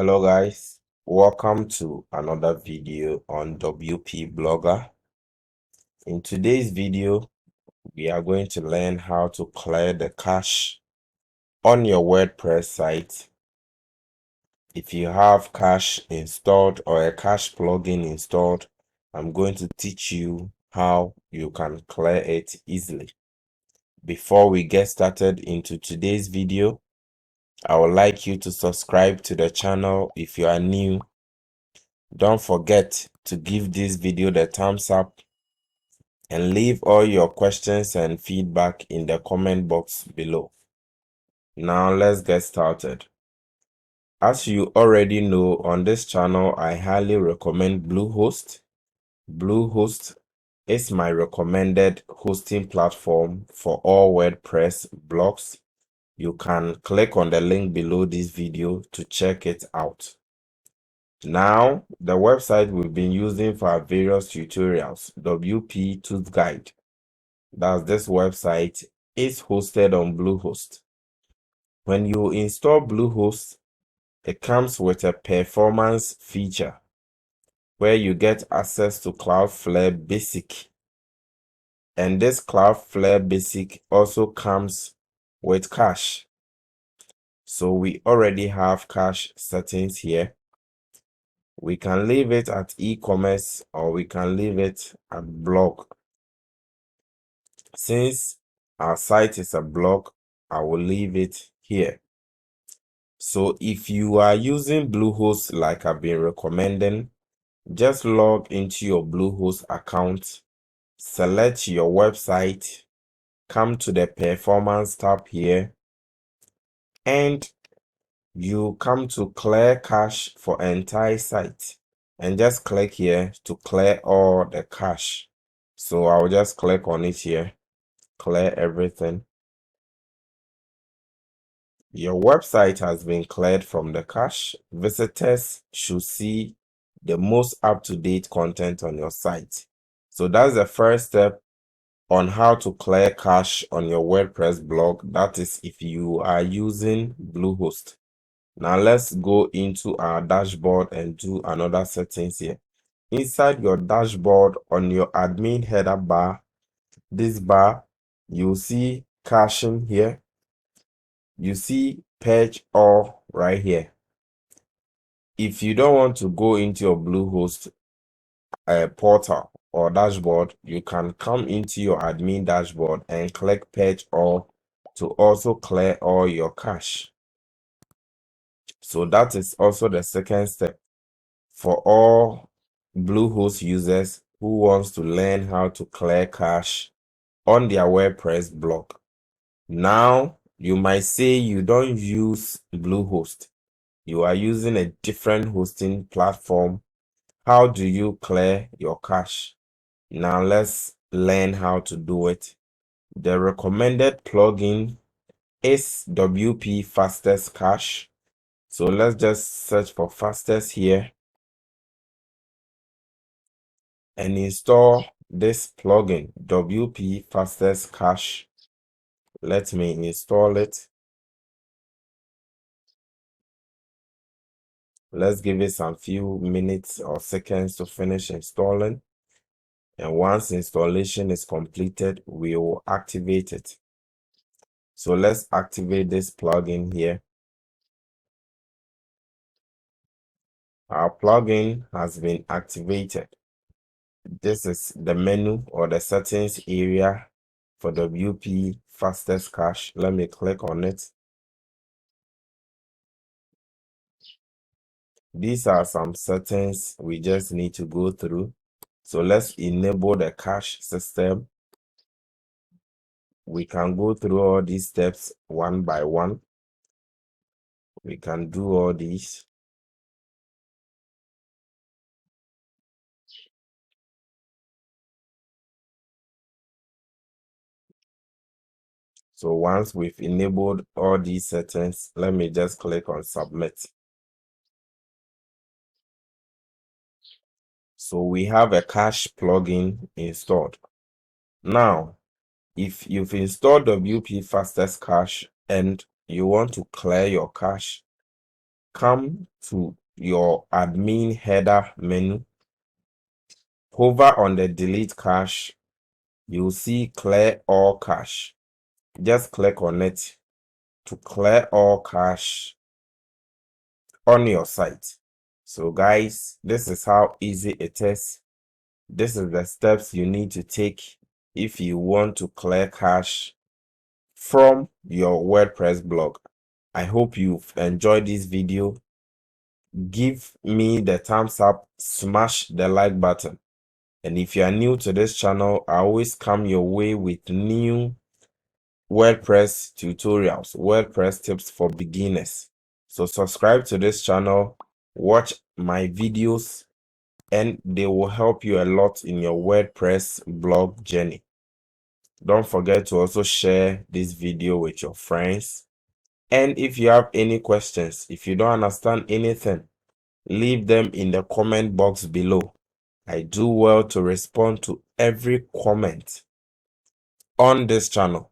Hello guys, welcome to another video on WP Blogger. In today's video, we are going to learn how to clear the cache on your WordPress site. If you have cache installed or a cache plugin installed, I'm going to teach you how you can clear it easily. Before we get started into today's video, I would like you to subscribe to the channel if you are new. Don't forget to give this video the thumbs up and leave all your questions and feedback in the comment box below. Now let's get started. As you already know, on this channel I highly recommend Bluehost. Bluehost is my recommended hosting platform for all WordPress blogs. You can click on the link below this video to check it out. Now, the website we've been using for our various tutorials, WP Tooth Guide, that's this website, is hosted on Bluehost. When you install Bluehost, it comes with a performance feature where you get access to Cloudflare Basic. And this Cloudflare Basic also comes with cache. So we already have cache settings here. We can leave it at e-commerce or we can leave it at blog. Since our site is a blog, I will leave it here. So if you are using Bluehost like I've been recommending, just log into your Bluehost account, select your website, come to the performance tab here, and you come to clear cache for entire site, and just click here to clear all the cache. So I'll just click on it here, clear everything. Your website has been cleared from the cache. Visitors should see the most up-to-date content on your site. So that's the first step on how to clear cache on your WordPress blog. That is if you are using Bluehost. Now let's go into our dashboard and do another settings here. Inside your dashboard on your admin header bar, this bar, you'll see caching here. You see purge all right here. If you don't want to go into your Bluehost portal or dashboard, you can come into your admin dashboard and click purge all to also clear all your cache. So that is also the second step for all Bluehost users who wants to learn how to clear cache on their WordPress blog. Now, you might say you don't use Bluehost. You are using a different hosting platform. How do you clear your cache? Now let's learn how to do it. The recommended plugin is WP Fastest Cache. So let's just search for fastest here and install this plugin, WP Fastest Cache. Let me install it. Let's give it some few minutes or seconds to finish installing. And once installation is completed, we will activate it. So let's activate this plugin here. Our plugin has been activated. This is the menu or the settings area for WP Fastest Cache. Let me click on it. These are some settings we just need to go through. So let's enable the cache system. We can go through all these steps one by one. We can do all these. So once we've enabled all these settings, let me just click on submit. So we have a cache plugin installed. Now, if you've installed WP Fastest Cache and you want to clear your cache, come to your admin header menu, hover on the delete cache. You'll see clear all cache. Just click on it to clear all cache on your site. So guys, this is how easy it is. This is the steps you need to take if you want to clear cache from your WordPress blog. I hope you've enjoyed this video. Give me the thumbs up, smash the like button. And if you are new to this channel, I always come your way with new WordPress tutorials, WordPress tips for beginners. So subscribe to this channel, watch my videos, and they will help you a lot in your WordPress blog journey. Don't forget to also share this video with your friends. And if you have any questions, if you don't understand anything, leave them in the comment box below. I do well to respond to every comment on this channel.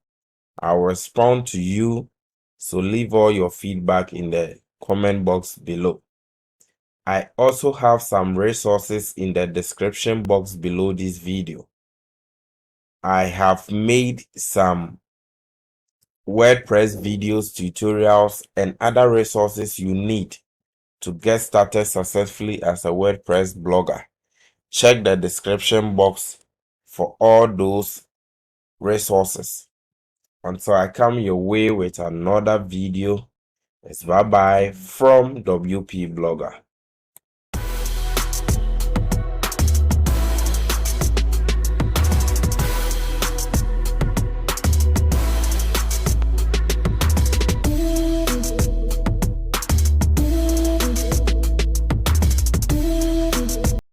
I'll respond to you, so leave all your feedback in the comment box below. I also have some resources in the description box below this video. I have made some WordPress videos, tutorials, and other resources you need to get started successfully as a WordPress blogger. Check the description box for all those resources. Until I come your way with another video, it's bye bye from WP Blogger.